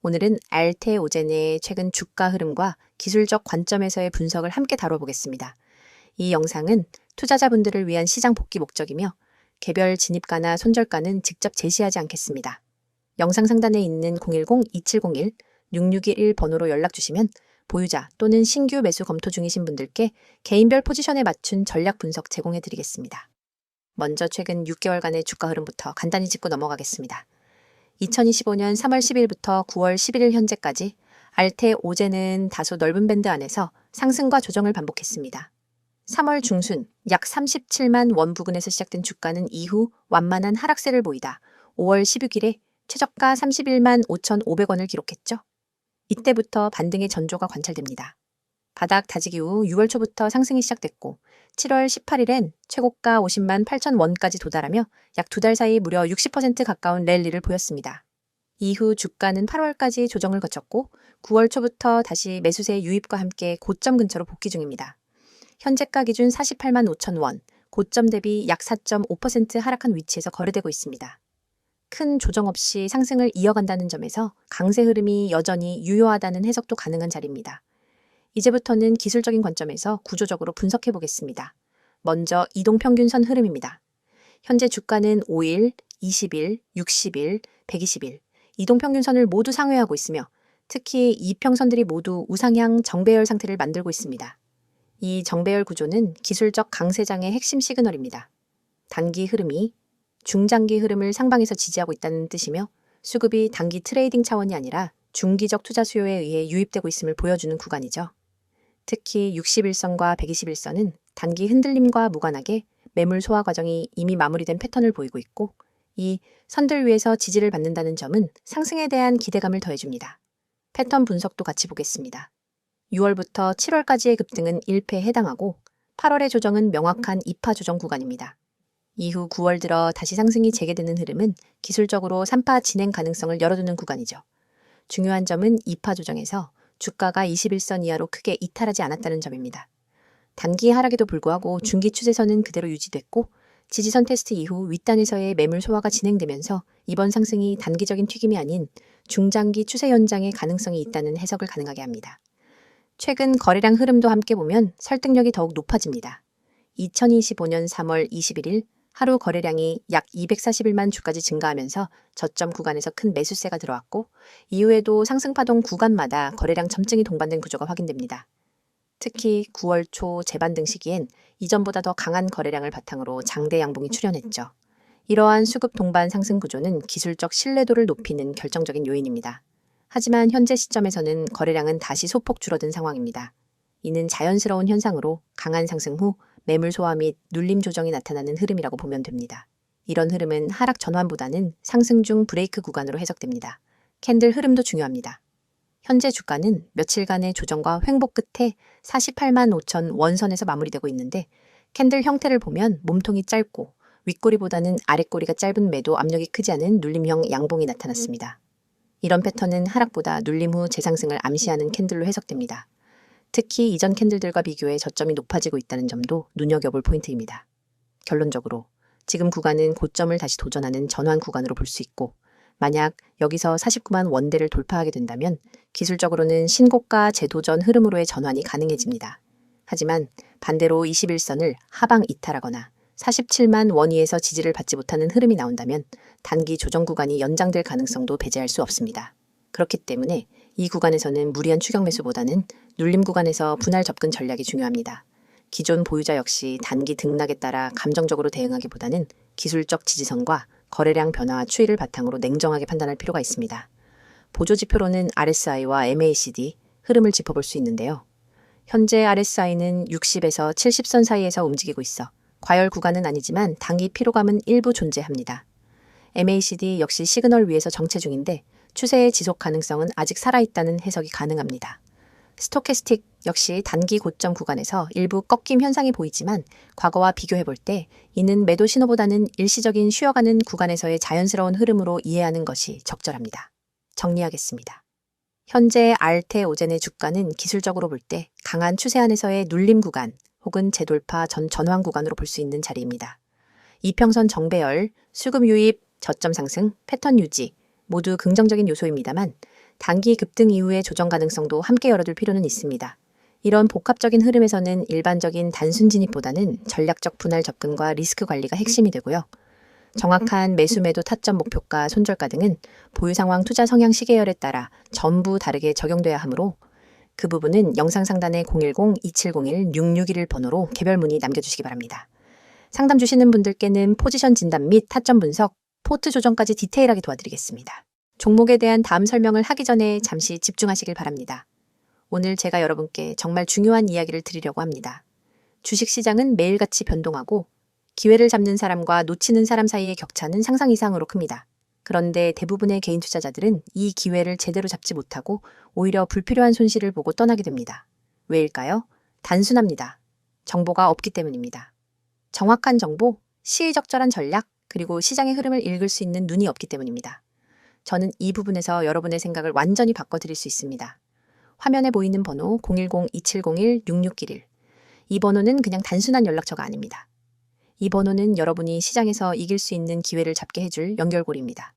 오늘은 알테오젠의 최근 주가 흐름과 기술적 관점에서의 분석을 함께 다뤄보겠습니다. 이 영상은 투자자분들을 위한 시장 복귀 목적이며 개별 진입가나 손절가는 직접 제시하지 않겠습니다. 영상 상단에 있는 010-2701-6611 번호로 연락 주시면 보유자 또는 신규 매수 검토 중이신 분들께 개인별 포지션에 맞춘 전략 분석 제공해 드리겠습니다. 먼저 최근 6개월간의 주가 흐름부터 간단히 짚고 넘어가겠습니다. 2025년 3월 10일부터 9월 11일 현재까지 알테오젠은 다소 넓은 밴드 안에서 상승과 조정을 반복했습니다. 3월 중순 약 37만 원 부근에서 시작된 주가는 이후 완만한 하락세를 보이다 5월 16일에 최저가 31만 5,500원을 기록했죠. 이때부터 반등의 전조가 관찰됩니다. 바닥 다지기 후 6월 초부터 상승이 시작됐고 7월 18일엔 최고가 50만 8천 원까지 도달하며 약 2달 사이 무려 60% 가까운 랠리를 보였습니다. 이후 주가는 8월까지 조정을 거쳤고 9월 초부터 다시 매수세 유입과 함께 고점 근처로 복귀 중입니다. 현재가 기준 48만 5천 원, 고점 대비 약 4.5% 하락한 위치에서 거래되고 있습니다. 큰 조정 없이 상승을 이어간다는 점에서 강세 흐름이 여전히 유효하다는 해석도 가능한 자리입니다. 이제부터는 기술적인 관점에서 구조적으로 분석해 보겠습니다. 먼저 이동평균선 흐름입니다. 현재 주가는 5일, 20일, 60일, 120일 이동평균선을 모두 상회하고 있으며 특히 이평선들이 모두 우상향 정배열 상태를 만들고 있습니다. 이 정배열 구조는 기술적 강세장의 핵심 시그널입니다. 단기 흐름이 중장기 흐름을 상방에서 지지하고 있다는 뜻이며 수급이 단기 트레이딩 차원이 아니라 중기적 투자 수요에 의해 유입되고 있음을 보여주는 구간이죠. 특히 61선과 121선은 단기 흔들림과 무관하게 매물 소화 과정이 이미 마무리된 패턴을 보이고 있고 이 선들 위에서 지지를 받는다는 점은 상승에 대한 기대감을 더해줍니다. 패턴 분석도 같이 보겠습니다. 6월부터 7월까지의 급등은 1패에 해당하고 8월의 조정은 명확한 2파 조정 구간입니다. 이후 9월 들어 다시 상승이 재개되는 흐름은 기술적으로 3파 진행 가능성을 열어두는 구간이죠. 중요한 점은 2파 조정에서 주가가 21선 이하로 크게 이탈하지 않았다는 점입니다. 단기 하락에도 불구하고 중기 추세선은 그대로 유지됐고 지지선 테스트 이후 윗단에서의 매물 소화가 진행되면서 이번 상승이 단기적인 튀김이 아닌 중장기 추세 연장의 가능성이 있다는 해석을 가능하게 합니다. 최근 거래량 흐름도 함께 보면 설득력이 더욱 높아집니다. 2025년 3월 21일 하루 거래량이 약 241만 주까지 증가하면서 저점 구간에서 큰 매수세가 들어왔고 이후에도 상승파동 구간마다 거래량 점증이 동반된 구조가 확인됩니다. 특히 9월 초 재반등 시기엔 이전보다 더 강한 거래량을 바탕으로 장대 양봉이 출현했죠. 이러한 수급 동반 상승 구조는 기술적 신뢰도를 높이는 결정적인 요인입니다. 하지만 현재 시점에서는 거래량은 다시 소폭 줄어든 상황입니다. 이는 자연스러운 현상으로 강한 상승 후 매물 소화 및 눌림 조정이 나타나는 흐름이라고 보면 됩니다. 이런 흐름은 하락 전환보다는 상승 중 브레이크 구간으로 해석됩니다. 캔들 흐름도 중요합니다. 현재 주가는 며칠간의 조정과 횡보 끝에 48만 5천 원선에서 마무리되고 있는데 캔들 형태를 보면 몸통이 짧고 윗꼬리보다는 아랫꼬리가 짧은 매도 압력이 크지 않은 눌림형 양봉이 나타났습니다. 이런 패턴은 하락보다 눌림 후 재상승을 암시하는 캔들로 해석됩니다. 특히 이전 캔들들과 비교해 저점이 높아지고 있다는 점도 눈여겨볼 포인트입니다. 결론적으로 지금 구간은 고점을 다시 도전하는 전환 구간으로 볼 수 있고 만약 여기서 49만 원대를 돌파하게 된다면 기술적으로는 신고가 재도전 흐름으로의 전환이 가능해집니다. 하지만 반대로 21선을 하방 이탈하거나 47만 원 이에서 지지를 받지 못하는 흐름이 나온다면 단기 조정 구간이 연장될 가능성도 배제할 수 없습니다. 그렇기 때문에 이 구간에서는 무리한 추격 매수보다는 눌림 구간에서 분할 접근 전략이 중요합니다. 기존 보유자 역시 단기 등락에 따라 감정적으로 대응하기보다는 기술적 지지선과 거래량 변화와 추이를 바탕으로 냉정하게 판단할 필요가 있습니다. 보조지표로는 RSI와 MACD 흐름을 짚어볼 수 있는데요. 현재 RSI는 60에서 70선 사이에서 움직이고 있어 과열 구간은 아니지만 단기 피로감은 일부 존재합니다. MACD 역시 시그널 위에서 정체 중인데 추세의 지속 가능성은 아직 살아있다는 해석이 가능합니다. 스토캐스틱 역시 단기 고점 구간에서 일부 꺾임 현상이 보이지만 과거와 비교해볼 때 이는 매도 신호보다는 일시적인 쉬어가는 구간에서의 자연스러운 흐름으로 이해하는 것이 적절합니다. 정리하겠습니다. 현재 알테오젠의 주가는 기술적으로 볼 때 강한 추세 안에서의 눌림 구간 혹은 재돌파 전환 구간으로 볼 수 있는 자리입니다. 이평선 정배열, 수급 유입, 저점 상승, 패턴 유지 모두 긍정적인 요소입니다만 단기 급등 이후의 조정 가능성도 함께 열어둘 필요는 있습니다. 이런 복합적인 흐름에서는 일반적인 단순 진입보다는 전략적 분할 접근과 리스크 관리가 핵심이 되고요. 정확한 매수 매도 타점 목표가 손절가 등은 보유 상황 투자 성향 시계열에 따라 전부 다르게 적용돼야 하므로 그 부분은 영상 상단의 010-2701-6611 번호로 개별 문의 남겨주시기 바랍니다. 상담 주시는 분들께는 포지션 진단 및 타점 분석, 포트 조정까지 디테일하게 도와드리겠습니다. 종목에 대한 다음 설명을 하기 전에 잠시 집중하시길 바랍니다. 오늘 제가 여러분께 정말 중요한 이야기를 드리려고 합니다. 주식시장은 매일같이 변동하고 기회를 잡는 사람과 놓치는 사람 사이의 격차는 상상 이상으로 큽니다. 그런데 대부분의 개인 투자자들은 이 기회를 제대로 잡지 못하고 오히려 불필요한 손실을 보고 떠나게 됩니다. 왜일까요? 단순합니다. 정보가 없기 때문입니다. 정확한 정보, 시의적절한 전략, 그리고 시장의 흐름을 읽을 수 있는 눈이 없기 때문입니다. 저는 이 부분에서 여러분의 생각을 완전히 바꿔드릴 수 있습니다. 화면에 보이는 번호 010-2701-6611. 이 번호는 그냥 단순한 연락처가 아닙니다. 이 번호는 여러분이 시장에서 이길 수 있는 기회를 잡게 해줄 연결고리입니다.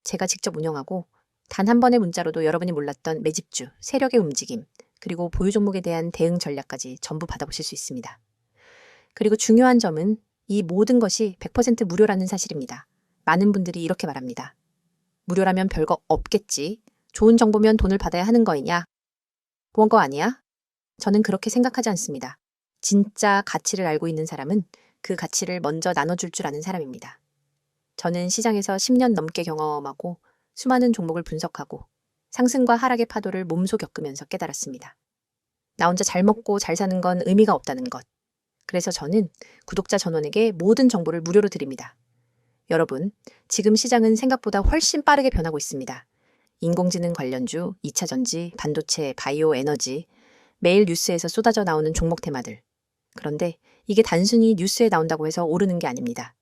제가 직접 운영하고 단 한 번의 문자로도 여러분이 몰랐던 매집주, 세력의 움직임, 그리고 보유 종목에 대한 대응 전략까지 전부 받아보실 수 있습니다. 그리고 중요한 점은 이 모든 것이 100% 무료라는 사실입니다. 많은 분들이 이렇게 말합니다. 무료라면 별거 없겠지. 좋은 정보면 돈을 받아야 하는 거이냐? 그거 아니야? 저는 그렇게 생각하지 않습니다. 진짜 가치를 알고 있는 사람은 그 가치를 먼저 나눠줄 줄 아는 사람입니다. 저는 시장에서 10년 넘게 경험하고 수많은 종목을 분석하고 상승과 하락의 파도를 몸소 겪으면서 깨달았습니다. 나 혼자 잘 먹고 잘 사는 건 의미가 없다는 것. 그래서 저는 구독자 전원에게 모든 정보를 무료로 드립니다. 여러분, 지금 시장은 생각보다 훨씬 빠르게 변하고 있습니다. 인공지능 관련주, 2차 전지, 반도체, 바이오 에너지, 매일 뉴스에서 쏟아져 나오는 종목 테마들. 그런데 이게 단순히 뉴스에 나온다고 해서 오르는 게 아닙니다.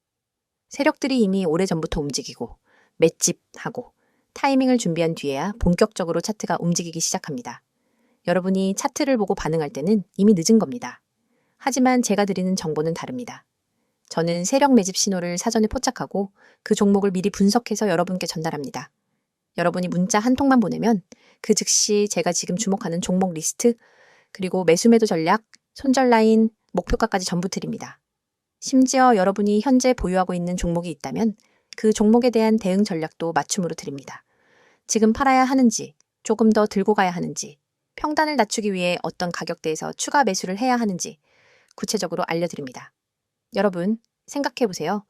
세력들이 이미 오래전부터 움직이고 맷집하고 타이밍을 준비한 뒤에야 본격적으로 차트가 움직이기 시작합니다. 여러분이 차트를 보고 반응할 때는 이미 늦은 겁니다. 하지만 제가 드리는 정보는 다릅니다. 저는 세력 매집 신호를 사전에 포착하고 그 종목을 미리 분석해서 여러분께 전달합니다. 여러분이 문자 한 통만 보내면 그 즉시 제가 지금 주목하는 종목 리스트, 그리고 매수 매도 전략, 손절 라인, 목표가까지 전부 드립니다. 심지어 여러분이 현재 보유하고 있는 종목이 있다면 그 종목에 대한 대응 전략도 맞춤으로 드립니다. 지금 팔아야 하는지, 조금 더 들고 가야 하는지, 평단을 낮추기 위해 어떤 가격대에서 추가 매수를 해야 하는지 구체적으로 알려드립니다. 여러분, 생각해보세요.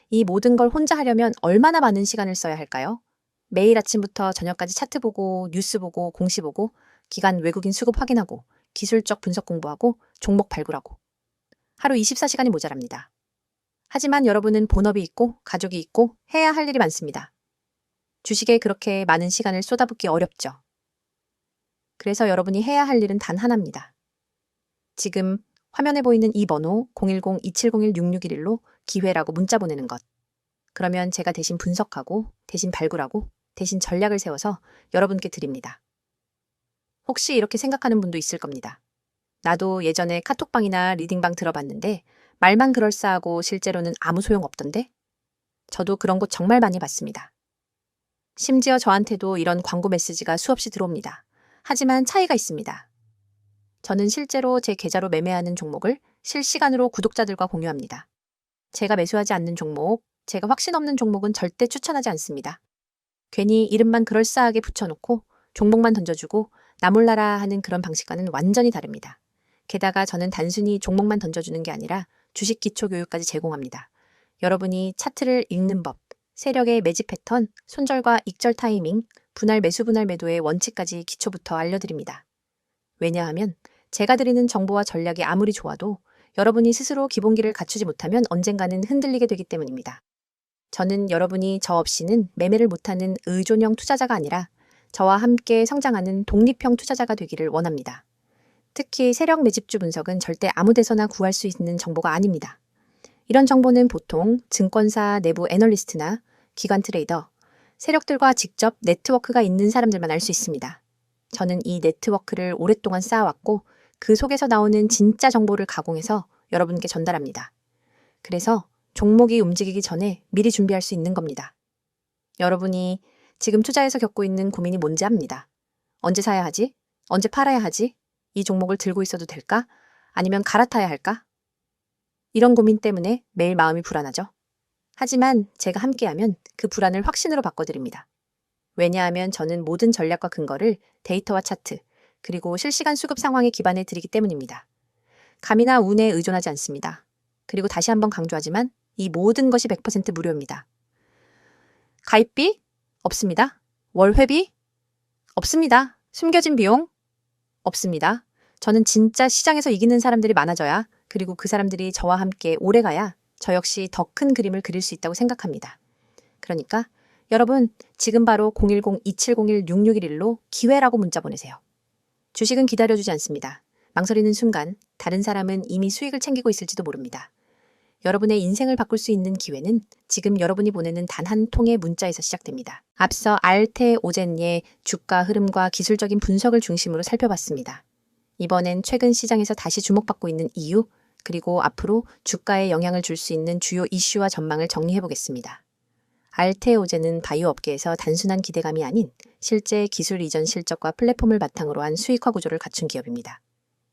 이 모든 걸 혼자 하려면 얼마나 많은 시간을 써야 할까요? 매일 아침부터 저녁까지 차트 보고, 뉴스 보고, 공시 보고, 기관 외국인 수급 확인하고, 기술적 분석 공부하고, 종목 발굴하고. 하루 24시간이 모자랍니다. 하지만 여러분은 본업이 있고, 가족이 있고, 해야 할 일이 많습니다. 주식에 그렇게 많은 시간을 쏟아붓기 어렵죠. 그래서 여러분이 해야 할 일은 단 하나입니다. 지금 화면에 보이는 이 번호 010-2701-6611로 기회라고 문자 보내는 것. 그러면 제가 대신 분석하고, 대신 발굴하고, 대신 전략을 세워서 여러분께 드립니다. 혹시 이렇게 생각하는 분도 있을 겁니다. 나도 예전에 카톡방이나 리딩방 들어봤는데 말만 그럴싸하고 실제로는 아무 소용 없던데? 저도 그런 곳 정말 많이 봤습니다. 심지어 저한테도 이런 광고 메시지가 수없이 들어옵니다. 하지만 차이가 있습니다. 저는 실제로 제 계좌로 매매하는 종목을 실시간으로 구독자들과 공유합니다. 제가 매수하지 않는 종목, 제가 확신 없는 종목은 절대 추천하지 않습니다. 괜히 이름만 그럴싸하게 붙여놓고 종목만 던져주고 나 몰라라 하는 그런 방식과는 완전히 다릅니다. 게다가 저는 단순히 종목만 던져주는 게 아니라 주식 기초 교육까지 제공합니다. 여러분이 차트를 읽는 법, 세력의 매집 패턴, 손절과 익절 타이밍, 분할 매수 분할 매도의 원칙까지 기초부터 알려드립니다. 왜냐하면 제가 드리는 정보와 전략이 아무리 좋아도 여러분이 스스로 기본기를 갖추지 못하면 언젠가는 흔들리게 되기 때문입니다. 저는 여러분이 저 없이는 매매를 못하는 의존형 투자자가 아니라 저와 함께 성장하는 독립형 투자자가 되기를 원합니다. 특히 세력 매집주 분석은 절대 아무 데서나 구할 수 있는 정보가 아닙니다. 이런 정보는 보통 증권사 내부 애널리스트나 기관 트레이더, 세력들과 직접 네트워크가 있는 사람들만 알 수 있습니다. 저는 이 네트워크를 오랫동안 쌓아왔고 그 속에서 나오는 진짜 정보를 가공해서 여러분께 전달합니다. 그래서 종목이 움직이기 전에 미리 준비할 수 있는 겁니다. 여러분이 지금 투자해서 겪고 있는 고민이 뭔지 압니다. 언제 사야 하지? 언제 팔아야 하지? 이 종목을 들고 있어도 될까? 아니면 갈아타야 할까? 이런 고민 때문에 매일 마음이 불안하죠. 하지만 제가 함께하면 그 불안을 확신으로 바꿔드립니다. 왜냐하면 저는 모든 전략과 근거를 데이터와 차트, 그리고 실시간 수급 상황에 기반해 드리기 때문입니다. 감이나 운에 의존하지 않습니다. 그리고 다시 한번 강조하지만 이 모든 것이 100% 무료입니다. 가입비? 없습니다. 월회비? 없습니다. 숨겨진 비용? 없습니다. 저는 진짜 시장에서 이기는 사람들이 많아져야, 그리고 그 사람들이 저와 함께 오래가야 저 역시 더 큰 그림을 그릴 수 있다고 생각합니다. 그러니까 여러분, 지금 바로 010-2701-6611로 기회라고 문자 보내세요. 주식은 기다려주지 않습니다. 망설이는 순간 다른 사람은 이미 수익을 챙기고 있을지도 모릅니다. 여러분의 인생을 바꿀 수 있는 기회는 지금 여러분이 보내는 단 한 통의 문자에서 시작됩니다. 앞서 알테 오젠의 주가 흐름과 기술적인 분석을 중심으로 살펴봤습니다. 이번엔 최근 시장에서 다시 주목받고 있는 이유, 그리고 앞으로 주가에 영향을 줄 수 있는 주요 이슈와 전망을 정리해보겠습니다. 알테 오젠은 바이오 업계에서 단순한 기대감이 아닌 실제 기술 이전 실적과 플랫폼을 바탕으로 한 수익화 구조를 갖춘 기업입니다.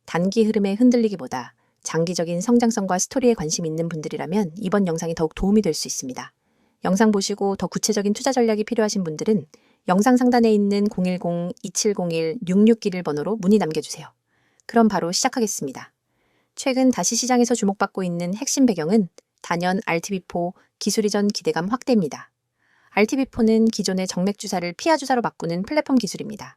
단기 흐름에 흔들리기보다 장기적인 성장성과 스토리에 관심 있는 분들이라면 이번 영상이 더욱 도움이 될 수 있습니다. 영상 보시고 더 구체적인 투자 전략이 필요하신 분들은 영상 상단에 있는 010-2701-6611 번호로 문의 남겨주세요. 그럼 바로 시작하겠습니다. 최근 다시 시장에서 주목받고 있는 핵심 배경은 단연 RTB4 기술 이전 기대감 확대입니다. RTB4는 기존의 정맥 주사를 피하 주사로 바꾸는 플랫폼 기술입니다.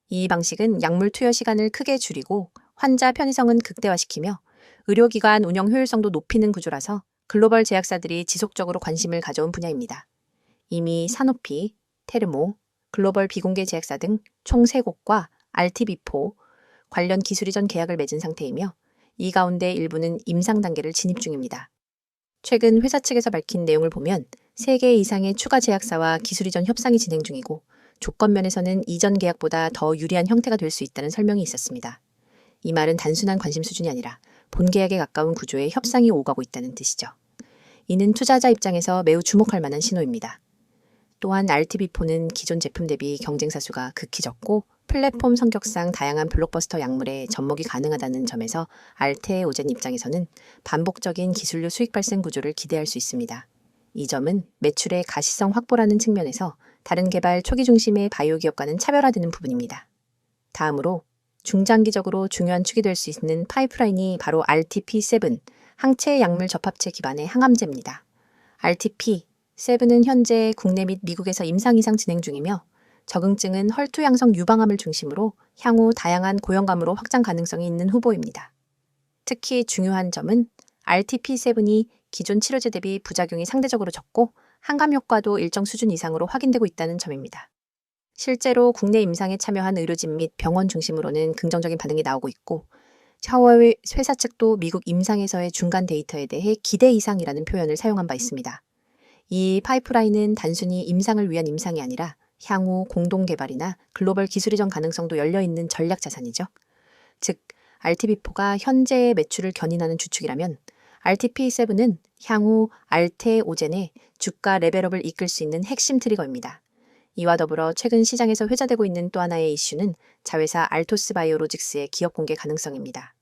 이 방식은 약물 투여 시간을 크게 줄이고 환자 편의성은 극대화시키며 의료기관 운영 효율성도 높이는 구조라서 글로벌 제약사들이 지속적으로 관심을 가져온 분야입니다. 이미 사노피, 테르모, 글로벌 비공개 제약사 등 총 3곳과 RTB4 관련 기술 이전 계약을 맺은 상태이며 이 가운데 일부는 임상 단계를 진입 중입니다. 최근 회사 측에서 밝힌 내용을 보면 3개 이상의 추가 제약사와 기술 이전 협상이 진행 중이고 조건 면에서는 이전 계약보다 더 유리한 형태가 될 수 있다는 설명이 있었습니다. 이 말은 단순한 관심 수준이 아니라 본계약에 가까운 구조의 협상이 오가고 있다는 뜻이죠. 이는 투자자 입장에서 매우 주목할 만한 신호입니다. 또한 RTB4는 기존 제품 대비 경쟁사 수가 극히 적고 플랫폼 성격상 다양한 블록버스터 약물에 접목이 가능하다는 점에서 알테 오젠 입장에서는 반복적인 기술료 수익 발생 구조를 기대할 수 있습니다. 이 점은 매출의 가시성 확보라는 측면에서 다른 개발 초기 중심의 바이오 기업과는 차별화되는 부분입니다. 다음으로 중장기적으로 중요한 축이 될 수 있는 파이프라인이 바로 RTP7, 항체 약물 접합체 기반의 항암제입니다. RTP7은 현재 국내 및 미국에서 임상 이상 진행 중이며 적응증은 헐투 양성 유방암을 중심으로 향후 다양한 고형감으로 확장 가능성이 있는 후보입니다. 특히 중요한 점은 RTP7이 기존 치료제 대비 부작용이 상대적으로 적고 항암 효과도 일정 수준 이상으로 확인되고 있다는 점입니다. 실제로 국내 임상에 참여한 의료진 및 병원 중심으로는 긍정적인 반응이 나오고 있고 샤워의 회사 측도 미국 임상에서의 중간 데이터에 대해 기대 이상이라는 표현을 사용한 바 있습니다. 이 파이프라인은 단순히 임상을 위한 임상이 아니라 향후 공동 개발이나 글로벌 기술 이전 가능성도 열려있는 전략 자산이죠. 즉, RTB4가 현재의 매출을 견인하는 주축이라면 RTP7은 향후 알테 오젠의 주가 레벨업을 이끌 수 있는 핵심 트리거입니다. 이와 더불어 최근 시장에서 회자되고 있는 또 하나의 이슈는 자회사 알토스 바이오로직스의 기업 공개 가능성입니다.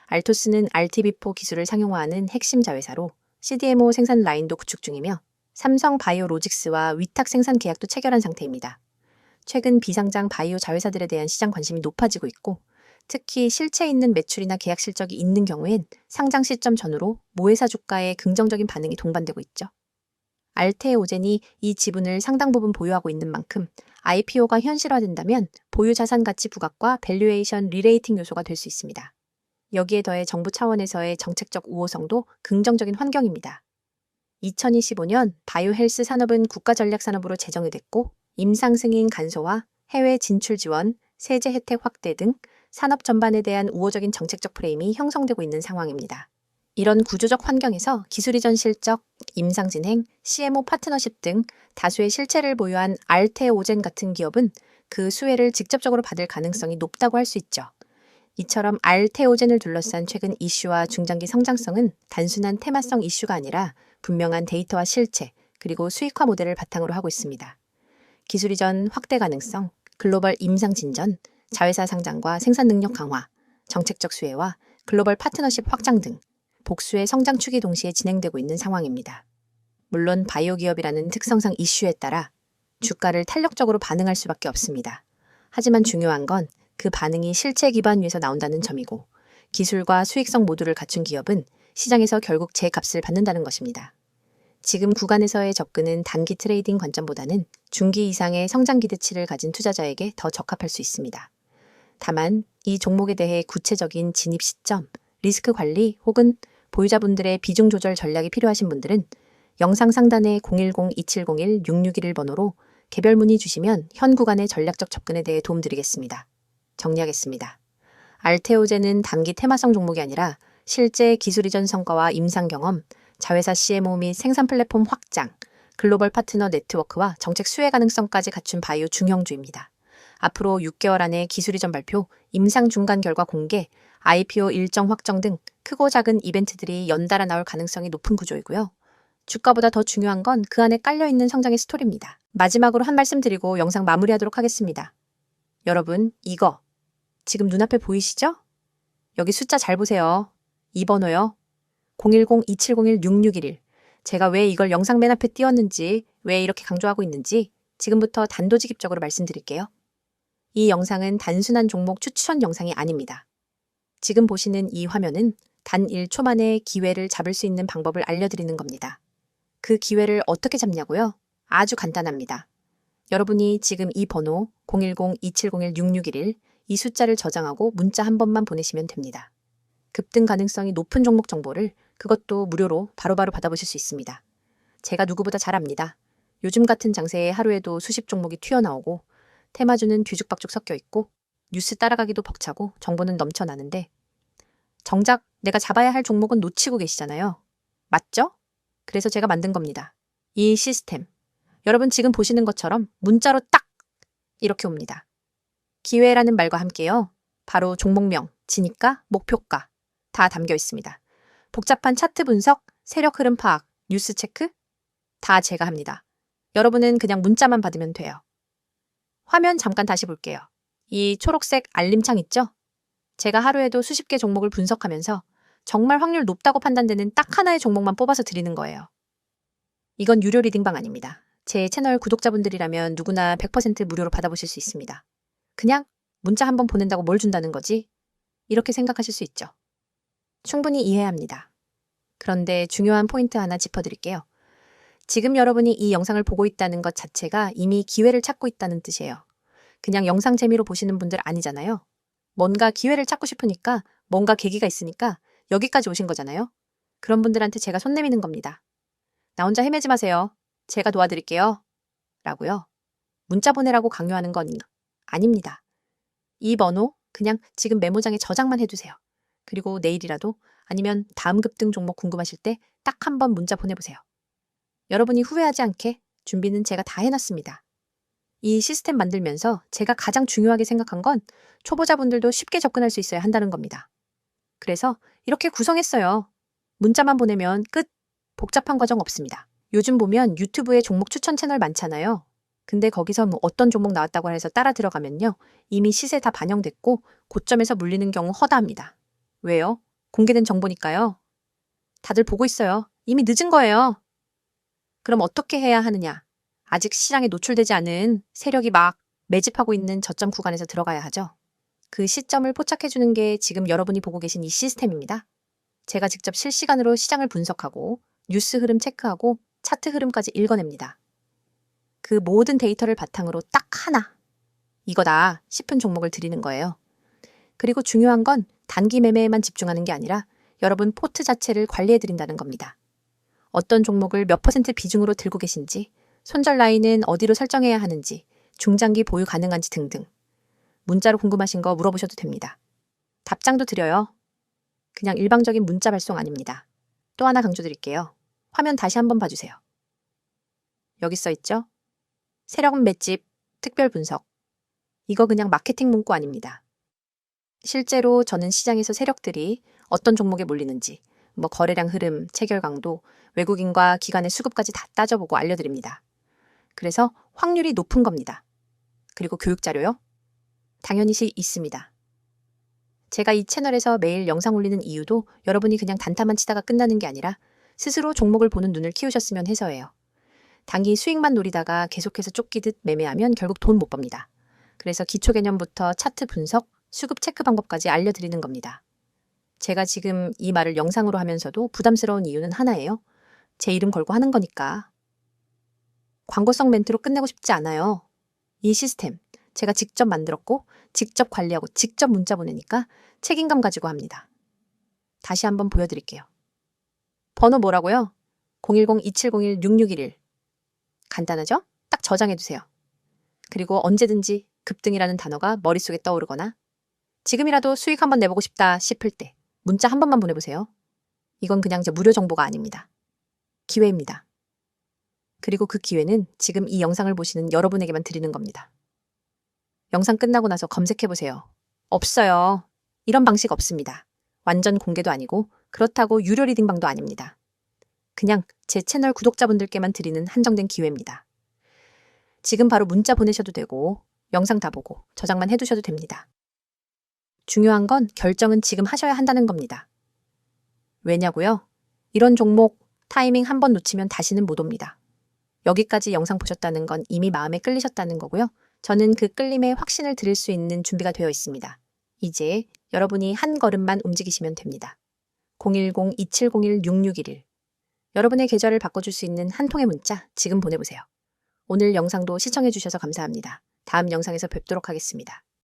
알토스는 RTB4 기술을 상용화하는 핵심 자회사로 CDMO 생산 라인도 구축 중이며 삼성 바이오로직스와 위탁 생산 계약도 체결한 상태입니다. 최근 비상장 바이오 자회사들에 대한 시장 관심이 높아지고 있고 특히 실체 있는 매출이나 계약 실적이 있는 경우엔 상장 시점 전후로 모회사 주가에 긍정적인 반응이 동반되고 있죠. 알테 오젠이 이 지분을 상당 부분 보유하고 있는 만큼 IPO가 현실화된다면 보유 자산 가치 부각과 밸류에이션 리레이팅 요소가 될 수 있습니다. 여기에 더해 정부 차원에서의 정책적 우호성도 긍정적인 환경입니다. 2025년 바이오 헬스 산업은 국가전략산업으로 제정이 됐고 임상 승인 간소화, 해외 진출 지원, 세제 혜택 확대 등 산업 전반에 대한 우호적인 정책적 프레임이 형성되고 있는 상황입니다. 이런 구조적 환경에서 기술 이전 실적, 임상 진행, CMO 파트너십 등 다수의 실체를 보유한 알테 오젠 같은 기업은 그 수혜를 직접적으로 받을 가능성이 높다고 할 수 있죠. 이처럼 알테 오젠을 둘러싼 최근 이슈와 중장기 성장성은 단순한 테마성 이슈가 아니라 분명한 데이터와 실체, 그리고 수익화 모델을 바탕으로 하고 있습니다. 기술 이전 확대 가능성, 글로벌 임상 진전, 자회사 상장과 생산 능력 강화, 정책적 수혜와 글로벌 파트너십 확장 등 복수의 성장 축이 동시에 진행되고 있는 상황입니다. 물론 바이오 기업이라는 특성상 이슈에 따라 주가를 탄력적으로 반응할 수밖에 없습니다. 하지만 중요한 건 그 반응이 실체 기반 위에서 나온다는 점이고 기술과 수익성 모두를 갖춘 기업은 시장에서 결국 제 값을 받는다는 것입니다. 지금 구간에서의 접근은 단기 트레이딩 관점보다는 중기 이상의 성장 기대치를 가진 투자자에게 더 적합할 수 있습니다. 다만 이 종목에 대해 구체적인 진입 시점, 리스크 관리 혹은 보유자분들의 비중 조절 전략이 필요하신 분들은 영상 상단의 010-2701-661 번호로 개별 문의 주시면 현 구간의 전략적 접근에 대해 도움드리겠습니다. 정리하겠습니다. 알테오제는 단기 테마성 종목이 아니라 실제 기술 이전 성과와 임상 경험, 자회사 CMO 및 생산 플랫폼 확장, 글로벌 파트너 네트워크와 정책 수혜 가능성까지 갖춘 바이오 중형주입니다. 앞으로 6개월 안에 기술 이전 발표, 임상 중간 결과 공개, IPO 일정 확정 등 크고 작은 이벤트들이 연달아 나올 가능성이 높은 구조이고요. 주가보다 더 중요한 건 그 안에 깔려있는 성장의 스토리입니다. 마지막으로 한 말씀 드리고 영상 마무리하도록 하겠습니다. 여러분, 이거 지금 눈앞에 보이시죠? 여기 숫자 잘 보세요. 이 번호요. 010-2701-6611. 제가 왜 이걸 영상 맨 앞에 띄웠는지, 왜 이렇게 강조하고 있는지 지금부터 단도직입적으로 말씀드릴게요. 이 영상은 단순한 종목 추천 영상이 아닙니다. 지금 보시는 이 화면은 단 1초 만에 기회를 잡을 수 있는 방법을 알려드리는 겁니다. 그 기회를 어떻게 잡냐고요? 아주 간단합니다. 여러분이 지금 이 번호 010-2701-6611 이 숫자를 저장하고 문자 한 번만 보내시면 됩니다. 급등 가능성이 높은 종목 정보를 그것도 무료로 바로바로 받아보실 수 있습니다. 제가 누구보다 잘 압니다. 요즘 같은 장세에 하루에도 수십 종목이 튀어나오고 테마주는 뒤죽박죽 섞여 있고 뉴스 따라가기도 벅차고 정보는 넘쳐나는데 정작 내가 잡아야 할 종목은 놓치고 계시잖아요. 맞죠? 그래서 제가 만든 겁니다. 이 시스템. 여러분 지금 보시는 것처럼 문자로 딱 이렇게 옵니다. 기회라는 말과 함께요. 바로 종목명, 진입가, 목표가 다 담겨 있습니다. 복잡한 차트 분석, 세력 흐름 파악, 뉴스 체크 다 제가 합니다. 여러분은 그냥 문자만 받으면 돼요. 화면 잠깐 다시 볼게요. 이 초록색 알림창 있죠? 제가 하루에도 수십 개 종목을 분석하면서 정말 확률 높다고 판단되는 딱 하나의 종목만 뽑아서 드리는 거예요. 이건 유료 리딩방 아닙니다. 제 채널 구독자분들이라면 누구나 100% 무료로 받아보실 수 있습니다. 그냥 문자 한번 보낸다고 뭘 준다는 거지? 이렇게 생각하실 수 있죠. 충분히 이해합니다. 그런데 중요한 포인트 하나 짚어드릴게요. 지금 여러분이 이 영상을 보고 있다는 것 자체가 이미 기회를 찾고 있다는 뜻이에요. 그냥 영상 재미로 보시는 분들 아니잖아요. 뭔가 기회를 찾고 싶으니까 뭔가 계기가 있으니까 여기까지 오신 거잖아요. 그런 분들한테 제가 손 내미는 겁니다. 나 혼자 헤매지 마세요. 제가 도와드릴게요. 라고요. 문자 보내라고 강요하는 건 아닙니다. 이 번호 그냥 지금 메모장에 저장만 해두세요. 그리고 내일이라도 아니면 다음 급등 종목 궁금하실 때 딱 한 번 문자 보내보세요. 여러분이 후회하지 않게 준비는 제가 다 해놨습니다. 이 시스템 만들면서 제가 가장 중요하게 생각한 건 초보자분들도 쉽게 접근할 수 있어야 한다는 겁니다. 그래서 이렇게 구성했어요. 문자만 보내면 끝! 복잡한 과정 없습니다. 요즘 보면 유튜브에 종목 추천 채널 많잖아요. 근데 거기서 뭐 어떤 종목 나왔다고 해서 따라 들어가면요. 이미 시세 다 반영됐고 고점에서 물리는 경우 허다합니다. 왜요? 공개된 정보니까요. 다들 보고 있어요. 이미 늦은 거예요. 그럼 어떻게 해야 하느냐? 아직 시장에 노출되지 않은 세력이 막 매집하고 있는 저점 구간에서 들어가야 하죠. 그 시점을 포착해주는 게 지금 여러분이 보고 계신 이 시스템입니다. 제가 직접 실시간으로 시장을 분석하고 뉴스 흐름 체크하고 차트 흐름까지 읽어냅니다. 그 모든 데이터를 바탕으로 딱 하나, 이거다 싶은 종목을 드리는 거예요. 그리고 중요한 건 단기 매매에만 집중하는 게 아니라 여러분 포트 자체를 관리해드린다는 겁니다. 어떤 종목을 몇 % 비중으로 들고 계신지, 손절 라인은 어디로 설정해야 하는지, 중장기 보유 가능한지 등등. 문자로 궁금하신 거 물어보셔도 됩니다. 답장도 드려요. 그냥 일방적인 문자 발송 아닙니다. 또 하나 강조드릴게요. 화면 다시 한번 봐주세요. 여기 써 있죠? 세력 맷집, 특별 분석. 이거 그냥 마케팅 문구 아닙니다. 실제로 저는 시장에서 세력들이 어떤 종목에 몰리는지, 뭐 거래량 흐름, 체결 강도, 외국인과 기관의 수급까지 다 따져보고 알려드립니다. 그래서 확률이 높은 겁니다. 그리고 교육자료요? 당연히 있습니다. 제가 이 채널에서 매일 영상 올리는 이유도 여러분이 그냥 단타만 치다가 끝나는 게 아니라 스스로 종목을 보는 눈을 키우셨으면 해서예요. 단기 수익만 노리다가 계속해서 쫓기듯 매매하면 결국 돈 못 법니다. 그래서 기초 개념부터 차트 분석, 수급 체크 방법까지 알려드리는 겁니다. 제가 지금 이 말을 영상으로 하면서도 부담스러운 이유는 하나예요. 제 이름 걸고 하는 거니까. 광고성 멘트로 끝내고 싶지 않아요. 이 시스템 제가 직접 만들었고 직접 관리하고 직접 문자 보내니까 책임감 가지고 합니다. 다시 한번 보여드릴게요. 번호 뭐라고요? 010-2701-6611. 간단하죠? 딱 저장해두세요. 그리고 언제든지 급등이라는 단어가 머릿속에 떠오르거나 지금이라도 수익 한번 내보고 싶다 싶을 때 문자 한 번만 보내보세요. 이건 그냥 무료 정보가 아닙니다. 기회입니다. 그리고 그 기회는 지금 이 영상을 보시는 여러분에게만 드리는 겁니다. 영상 끝나고 나서 검색해보세요. 없어요. 이런 방식 없습니다. 완전 공개도 아니고 그렇다고 유료 리딩방도 아닙니다. 그냥 제 채널 구독자분들께만 드리는 한정된 기회입니다. 지금 바로 문자 보내셔도 되고 영상 다 보고 저장만 해두셔도 됩니다. 중요한 건 결정은 지금 하셔야 한다는 겁니다. 왜냐고요? 이런 종목 타이밍 한 번 놓치면 다시는 못 옵니다. 여기까지 영상 보셨다는 건 이미 마음에 끌리셨다는 거고요. 저는 그 끌림에 확신을 드릴 수 있는 준비가 되어 있습니다. 이제 여러분이 한 걸음만 움직이시면 됩니다. 010-2701-6611. 여러분의 계좌를 바꿔줄 수 있는 한 통의 문자 지금 보내보세요. 오늘 영상도 시청해주셔서 감사합니다. 다음 영상에서 뵙도록 하겠습니다.